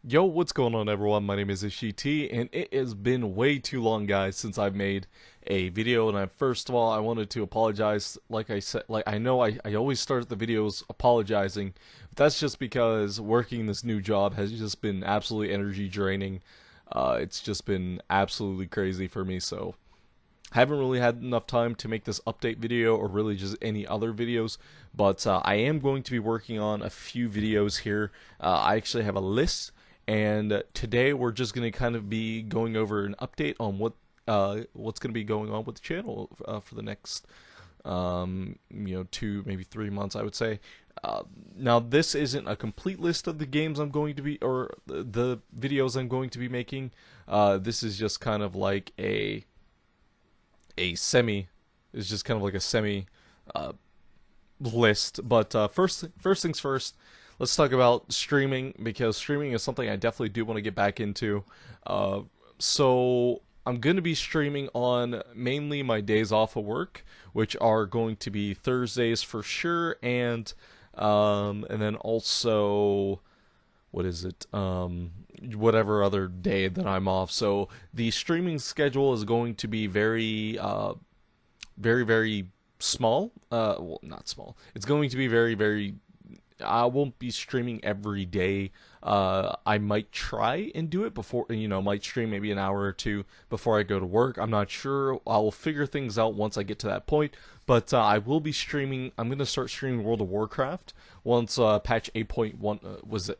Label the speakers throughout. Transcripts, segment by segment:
Speaker 1: Yo, what's going on everyone? My name is Ishit, and it has been way too long, guys, since I've made a video. And first of all, I wanted to apologize. Like I said, I know I always start the videos apologizing, but that's just because working this new job has just been absolutely energy draining. It's just been absolutely crazy for me, so I haven't really had enough time to make this update video or really just any other videos, but I am going to be working on a few videos here. I actually have a list, and today we're just going to kind of be going over an update on what's going to be going on with the channel for the next 2 maybe 3 months, I would say. Now this isn't a complete list of the games I'm going to be or the videos I'm going to be making. This is just kind of like a semi is just kind of like a semi uh, list. But first things first, let's talk about streaming because streaming is something I definitely do want to get back into. So I'm going to be streaming on mainly my days off of work, which are going to be Thursdays for sure, and then also what is it? Whatever other day that I'm off. So the streaming schedule is going to be very small. Well, not small. It's going to be very. I won't be streaming every day. I might try and do it before, might stream maybe an hour or two before I go to work. I'm not sure. I'll figure things out once I get to that point. But I will be streaming. I'm going to start streaming World of Warcraft once patch 8.1 was it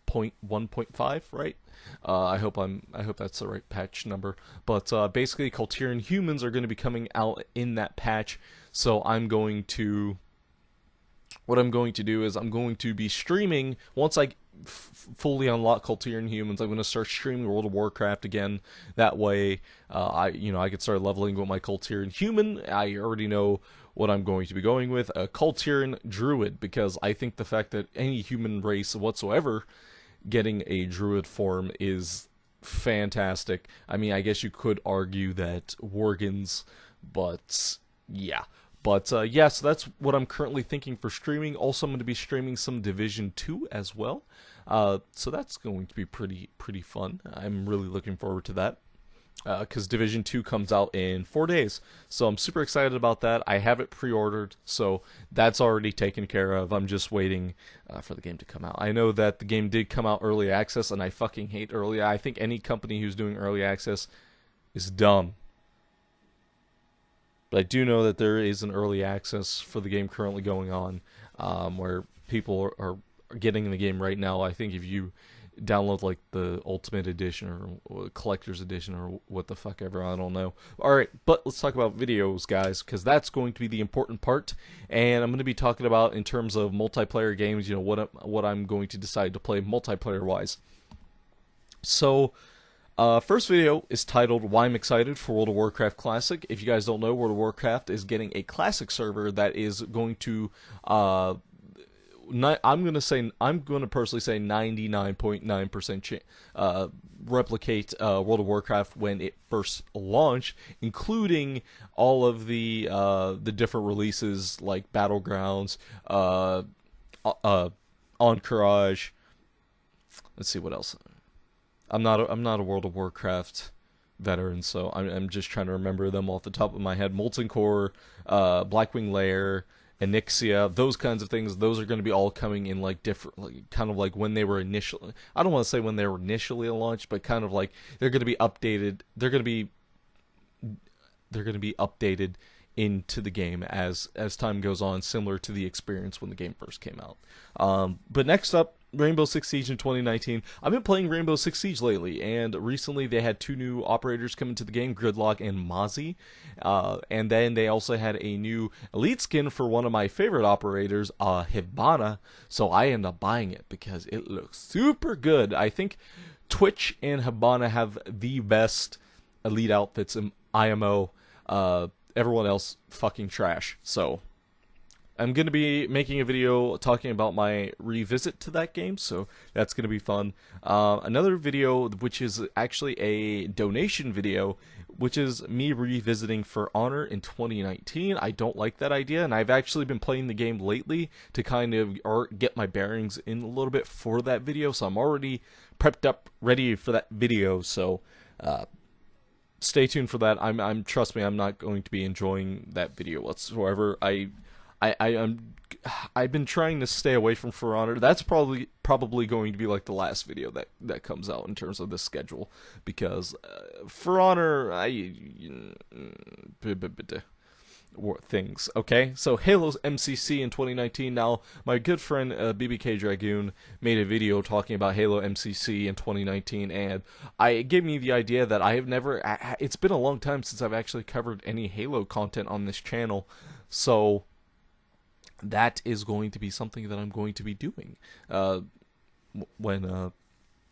Speaker 1: 8.1.5, right? I hope that's the right patch number. But basically, Kultiran humans are going to be coming out in that patch. So what I'm going to do is I'm going to be streaming once I fully unlock Kultiran humans. I'm going to start streaming World of Warcraft again. That way, I can start leveling with my Kultiran human. I already know what I'm going to be going with a Kultiran druid because I think the fact that any human race whatsoever getting a druid form is fantastic. I mean, I guess you could argue that Worgans, but yeah. But yeah, so that's what I'm currently thinking for streaming. Also, I'm going to be streaming some Division 2 as well. So that's going to be pretty fun. I'm really looking forward to that because Division 2 comes out in 4 days. So I'm super excited about that. I have it pre ordered, so that's already taken care of. I'm just waiting for the game to come out. I know that the game did come out early access, and I fucking hate early. I think any company who's doing early access is dumb. But I do know that there is an early access for the game currently going on where people are getting in the game right now. I think if you download like the Ultimate Edition or Collector's Edition or what the fuck ever, I don't know. All right, but let's talk about videos, guys, because that's going to be the important part. And I'm going to be talking about in terms of multiplayer games. What I'm going to decide to play multiplayer wise. So first video is titled Why I'm Excited for World of Warcraft Classic. If you guys don't know, World of Warcraft is getting a classic server that is going to I'm gonna personally say 99.9% replicate World of Warcraft when it first launched, including all of the different releases like Battlegrounds, Encourage. Let's see what else. I'm not a World of Warcraft veteran, so I'm just trying to remember them off the top of my head. Molten Core, Blackwing Lair, Onyxia, those kinds of things. Those are going to be all coming in like different, like, kind of like when they were initially. I don't want to say when they were initially launched, but kind of like they're going to be updated. They're going to be updated into the game as time goes on, similar to the experience when the game first came out. But next up, Rainbow Six Siege in 2019. I've been playing Rainbow Six Siege lately, and recently they had two new operators come into the game, Gridlock and Mozzie. And then they also had a new elite skin for one of my favorite operators, Hibana. So I ended up buying it because it looks super good. I think Twitch and Hibana have the best elite outfits in IMO. Everyone else fucking trash. So I'm going to be making a video talking about my revisit to that game, so that's going to be fun. Another video, which is actually a donation video, which is me revisiting For Honor in 2019. I don't like that idea, and I've actually been playing the game lately to kind of get my bearings in a little bit for that video, so I'm already prepped up, ready for that video, so stay tuned for that. Trust me, I'm not going to be enjoying that video whatsoever. I've been trying to stay away from For Honor. That's probably going to be like the last video that comes out in terms of this schedule, because For Honor, things. Okay, so Halo's MCC in 2019. Now, my good friend BBK Dragoon made a video talking about Halo MCC in 2019, and it gave me the idea that I have never. It's been a long time since I've actually covered any Halo content on this channel, so that is going to be something that I'm going to be doing when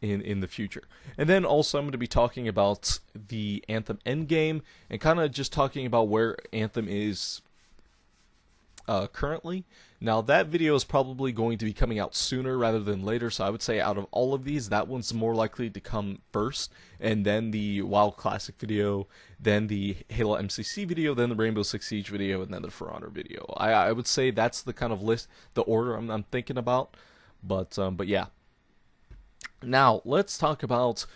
Speaker 1: in the future. And then also I'm going to be talking about the Anthem endgame and kind of just talking about where Anthem is currently. Now that video is probably going to be coming out sooner rather than later, so I would say out of all of these, that one's more likely to come first, and then the WoW Classic video, then the Halo MCC video, then the Rainbow Six Siege video, and then the For Honor video. I would say that's the kind of list, the order I'm thinking about, but yeah. Now let's talk about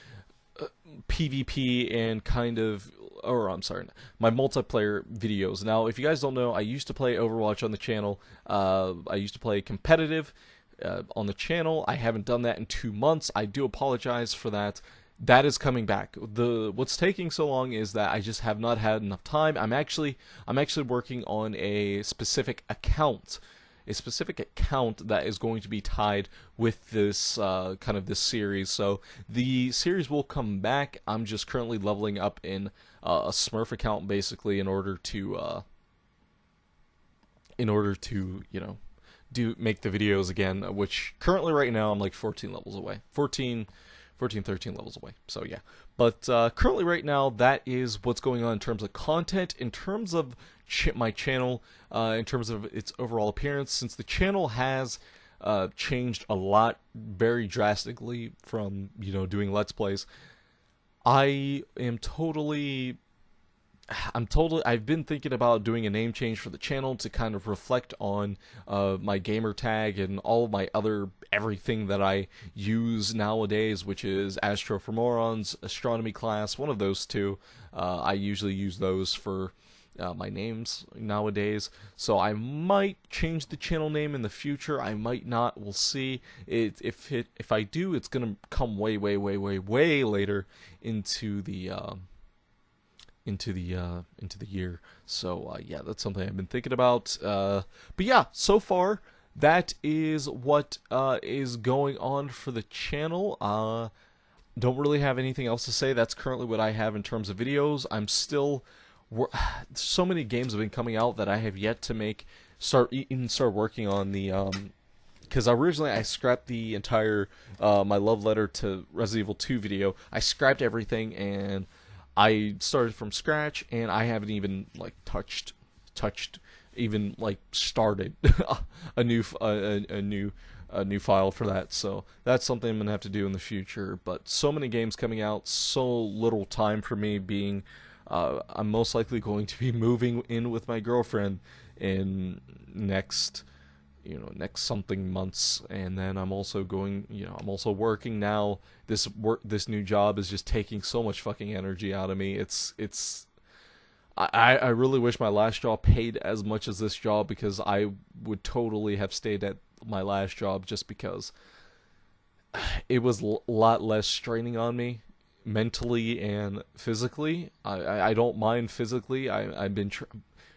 Speaker 1: PvP and kind of, or I'm sorry, my multiplayer videos. Now, if you guys don't know, I used to play Overwatch on the channel. I used to play competitive on the channel. I haven't done that in 2 months. I do apologize for that. That is coming back. What's taking so long is that I just have not had enough time. I'm actually working on a specific account. A specific account that is going to be tied with this kind of this series. So the series will come back. I'm just currently leveling up in a Smurf account basically in order to you know make the videos again. Which currently right now I'm like 14 levels away. 13 levels away. So yeah. But currently right now, that is what's going on in terms of content. In terms of my channel, in terms of its overall appearance, since the channel has changed a lot very drastically from, doing Let's Plays, I've been thinking about doing a name change for the channel to kind of reflect on my gamer tag and all of my other everything that I use nowadays, which is Astro for Morons, Astronomy Class, one of those two. I usually use those for my names nowadays, so I might change the channel name in the future. I might not. We'll see. If I do, it's gonna come way later into the year. So yeah, that's something I've been thinking about. But yeah, so far that is what is going on for the channel. Don't really have anything else to say. That's currently what I have in terms of videos. I'm still so many games have been coming out that I have yet to start working on the because originally I scrapped the entire my love letter to Resident Evil 2 video. I scrapped everything and I started from scratch, and I haven't even like touched even like started a new file for that. So that's something I'm gonna have to do in the future. But so many games coming out, so little time for me being. I'm most likely going to be moving in with my girlfriend in next something months, and then I'm also I'm also working now. This new job is just taking so much fucking energy out of me. I really wish my last job paid as much as this job, because I would totally have stayed at my last job just because it was a lot less straining on me mentally and physically. I don't mind physically. I've been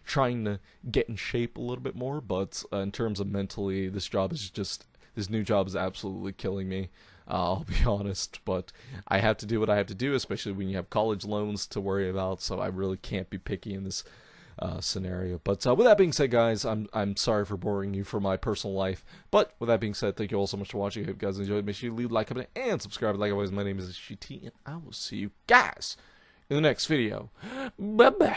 Speaker 1: trying to get in shape a little bit more, but in terms of mentally, this new job is absolutely killing me. I'll be honest, but I have to do what I have to do, especially when you have college loans to worry about, so I really can't be picky in this scenario. But with that being said, guys, I'm sorry for boring you for my personal life, but with that being said, thank you all so much for watching. I hope you guys enjoyed. Make sure you leave a like, comment, and subscribe. Like always, my name is GT, and I will see you guys in the next video. Bye-bye.